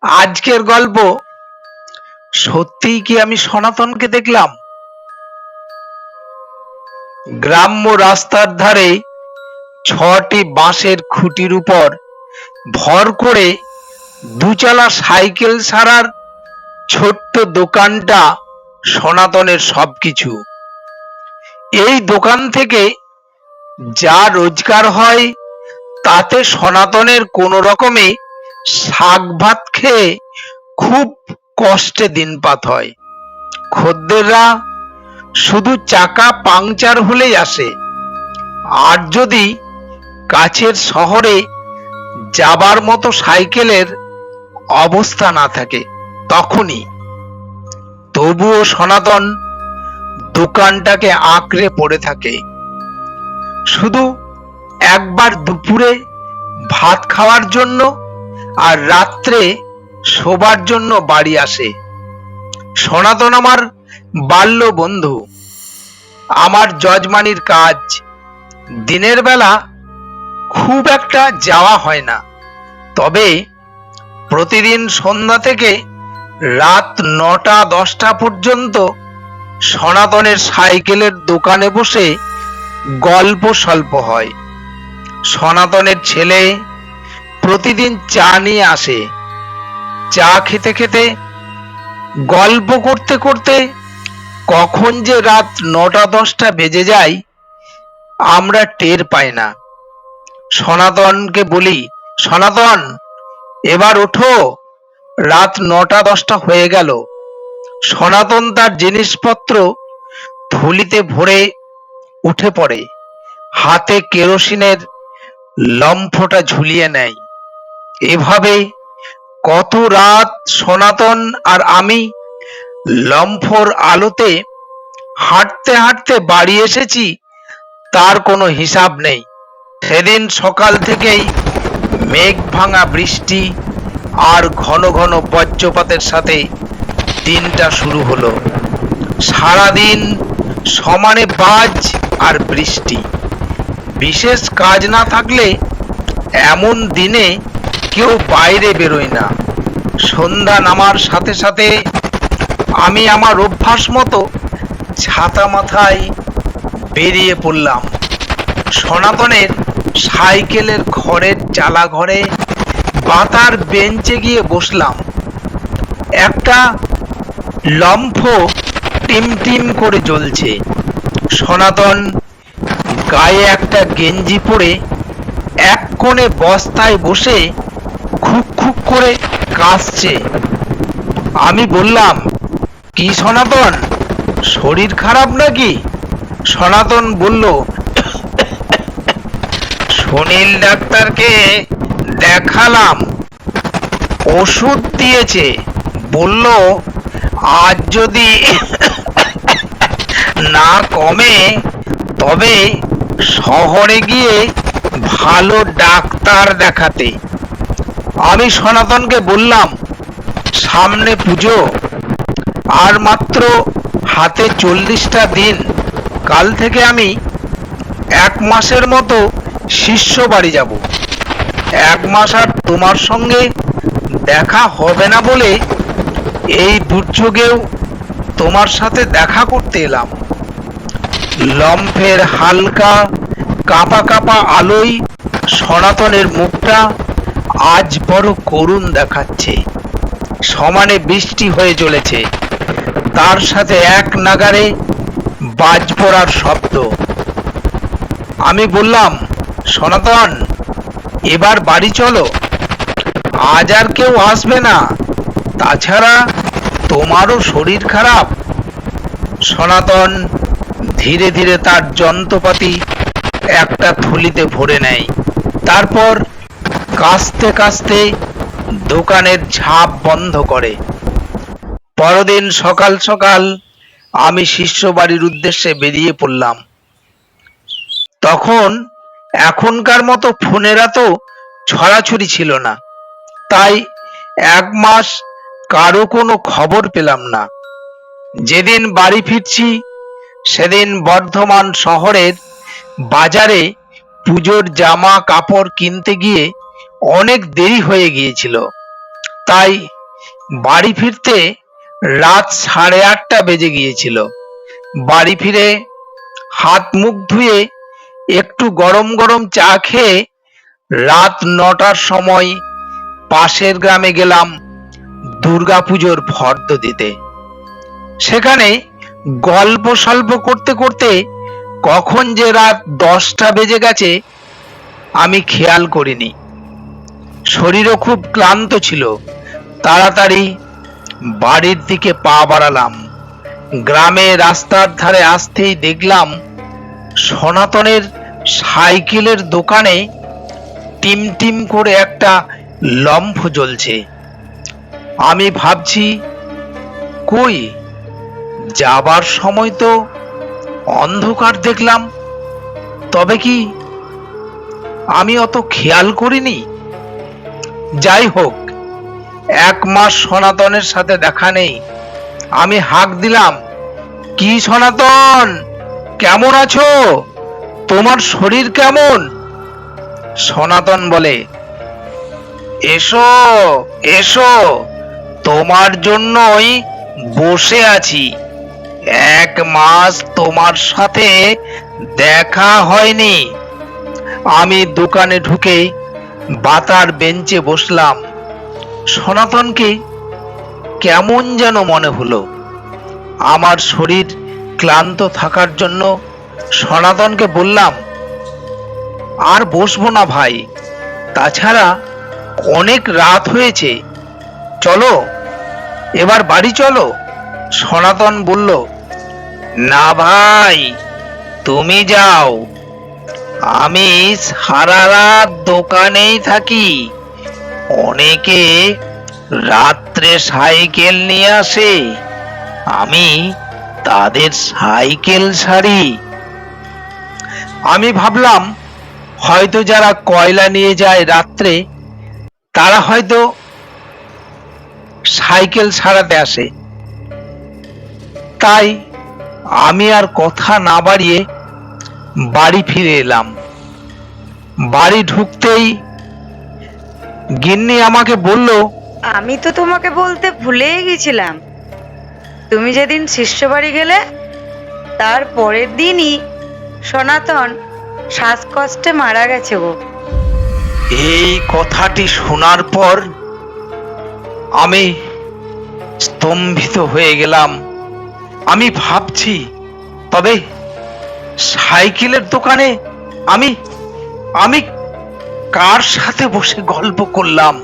আজকের গল্প সত্যিই কি আমি সনাতনকে দেখলাম। গ্রাম্য রাস্তার ধারে ছটি বাঁশের খুঁটির উপর ভর করে দুচালা সাইকেল সারার ছোট্ট দোকানটা সনাতনের সবকিছু। এই দোকান থেকে যা রোজগার হয় তাতে সনাতনের কোনো রকমে শাক ভাত খেয়ে খুব কষ্টে দিনপাত হয়। খদ্দেররা শুধু চাকা পাংচার হলেই আসে, আর যদি কাছের শহরে যাবার মতো সাইকেলের অবস্থা না থাকে তখনই। তবুও সনাতন দোকানটাকে আঁকড়ে পড়ে থাকে। শুধু একবার দুপুরে ভাত খাওয়ার জন্য আর রাত্রে শোবার জন্য বাড়ি আসে। সনাতন আমার বাল্য বন্ধু, আমার যজমানির কাজ। দিনের বেলা খুব একটা যাওয়া হয় না, তবে প্রতিদিন সন্ধ্যা থেকে রাত 9টা-10টা পর্যন্ত সনাতনের সাইকেলের দোকানে বসে গল্প স্বল্প হয়। সনাতনের ছেলে প্রতিদিন চা নিয়ে আসে। চা খেতে খেতে গল্প করতে করতে কখন যে রাত 9টা-10টা বেজে যায় আমরা টের পাই না। সনাতনকে বলি, সনাতন এবার ওঠো, রাত 9টা-10টা হয়ে গেল। সনাতন তার জিনিসপত্র থলিতে ভরে উঠে পড়ে, হাতে কেরোসিনের লম্ফটা ঝুলিয়ে নেয়। এভাবে কত রাত সনাতন আর আমি লম্ফর আলোতে হাঁটতে হাঁটতে বাড়ি এসেছি তার কোনো হিসাব নেই। সেদিন সকাল থেকেই মেঘ ভাঙা বৃষ্টি আর ঘন ঘন বজ্রপাতের সাথে দিনটা শুরু হলো। সারাদিন সমানে বাজ আর বৃষ্টি। বিশেষ কাজ না থাকলে এমন দিনে কেউ বাইরে বেরোয় না। সন্ধ্যা নামার সাথে সাথে আমি আমার অভ্যাস মতো ছাতা মাথায় বেরিয়ে পড়লাম। সনাতনের সাইকেলের ঘরের চালা ঘরে বাতার বেঞ্চে গিয়ে বসলাম। একটা লম্ফ টিম টিম করে জ্বলছে। সনাতন গায়ে একটা গেঞ্জি পরে এক কোণে বস্তায় বসে খুক খুক করে কাশছে। আমি বললাম, কি সনাতন, শরীর খারাপ নাকি? সনাতন বলল, সুনীল ডাক্তারকে দেখালাম, ওষুধ দিয়েছে, বলল আজ যদি না কমে তবে শহরে গিয়ে ভালো ডাক্তার দেখাতে। আমি সনাতনকে বললাম, সামনে পুজো, আর মাত্র হাতে 40টা দিন। কাল থেকে আমি 1 মাসের মতো শিষ্য বাড়ি যাব। 1 মাস আর তোমার সঙ্গে দেখা হবে না বলে এই দুর্যোগেও তোমার সাথে দেখা করতে এলাম। লম্ফের হালকা কাঁপা কাঁপা আলোয় সনাতনের মুখটা আজ বড় করুণ দেখাচ্ছে। সমানে বৃষ্টি হয়ে চলেছে, তার সাথে এক নাগারে বাজ পড়ার শব্দ। আমি বললাম, সনাতন এবার বাড়ি চলো, আজ আর কেউ আসবে না, তাছাড়া তোমারও শরীর খারাপ। সনাতন ধীরে ধীরে তার যন্ত্রপাতি একটা থলিতে ভরে নেয়, তারপর কাস্তে কাস্তে দোকানের ঝাঁপ বন্ধ করে। পরদিন সকাল সকাল আমি শিষ্য বাড়ির উদ্দেশ্যে বেরিয়ে পড়লাম। তখন এখনকার মতো ফোনের এত ছড়াছড়ি ছিল না, তাই 1 মাস কারো কোনো খবর পেলাম না। যেদিন বাড়ি ফিরছি সেদিন বর্ধমান শহরের বাজারে পুজোর জামা কাপড় কিনতে গিয়ে অনেক দেরি হয়ে গিয়েছিল। তাই বাড়ি ফিরতে রাত 8:30 বেজে গিয়েছিল। বাড়ি ফিরে হাত মুখ ধুয়ে একটু গরম গরম চা খেয়ে রাত 9টার সময় পাশের গ্রামে গেলাম দুর্গাপুজোর ফর্দ দিতে। সেখানে গল্প সল্প করতে করতে কখন যে রাত 10টা বেজে গেছে আমি খেয়াল করিনি। শরীরও খুব ক্লান্ত ছিল। তাড়াতাড়ি বাড়ির দিকে পা বাড়ালাম। গ্রামে রাস্তার ধারে আসতেই দেখলাম সনাতনের সাইকেলের দোকানে টিম টিম করে একটা লম্ফ জ্বলছে। আমি ভাবছি, কই যাবার সময় তো অন্ধকার দেখলাম, তবে কি আমি অত খেয়াল করিনি? যাই হোক, 1 মাস সনাতনের সাথে দেখা নেই। আমি হাঁক দিলাম, কি সনাতন, কেমন আছো? তোমার শরীর কেমন? সনাতন বলে, এসো এসো, তোমার জন্যই বসে আছি। 1 মাস তোমার সাথে দেখা হয়নি। আমি দোকানে ঢুকে বাতার বেঞ্চে বসলাম। সনাতনকে কেমন যেন মনে হলো। আমার শরীর ক্লান্ত থাকার জন্য সনাতনকে বললাম, আর বসবো না ভাই, তাছাড়া অনেক রাত হয়েছে, চলো এবার বাড়ি চলো। সনাতন বলল, না ভাই, তুমি যাও, আমি সারা রাত দোকানেই থাকি। অনেকে রাত্রে সাইকেল নিয়ে আসে, আমি তাদের সাইকেল সারি। আমি ভাবলাম হয়তো যারা কয়লা নিয়ে যায় রাত্রে তারা হয়তো সাইকেল সারাতে আসে। তাই আমি আর কথা না বাড়িয়ে বাড়ি ফিরে এলাম। বাড়ি ঢুকতেই গিন্নি আমাকে বলল, আমি তো তোমাকে বলতে ভুলেই গেছিলাম, তুমি যেদিন শিষ্য বাড়ি গেলে তার পরের দিনই সনাতন শ্বাসকষ্টে মারা গেছে গো। এই কথাটি শোনার পর আমি স্তম্ভিত হয়ে গেলাম। আমি ভাবছি, তবে সাইকেলের দোকানে আমি আমি কার সাথে বসে গল্প করলাম?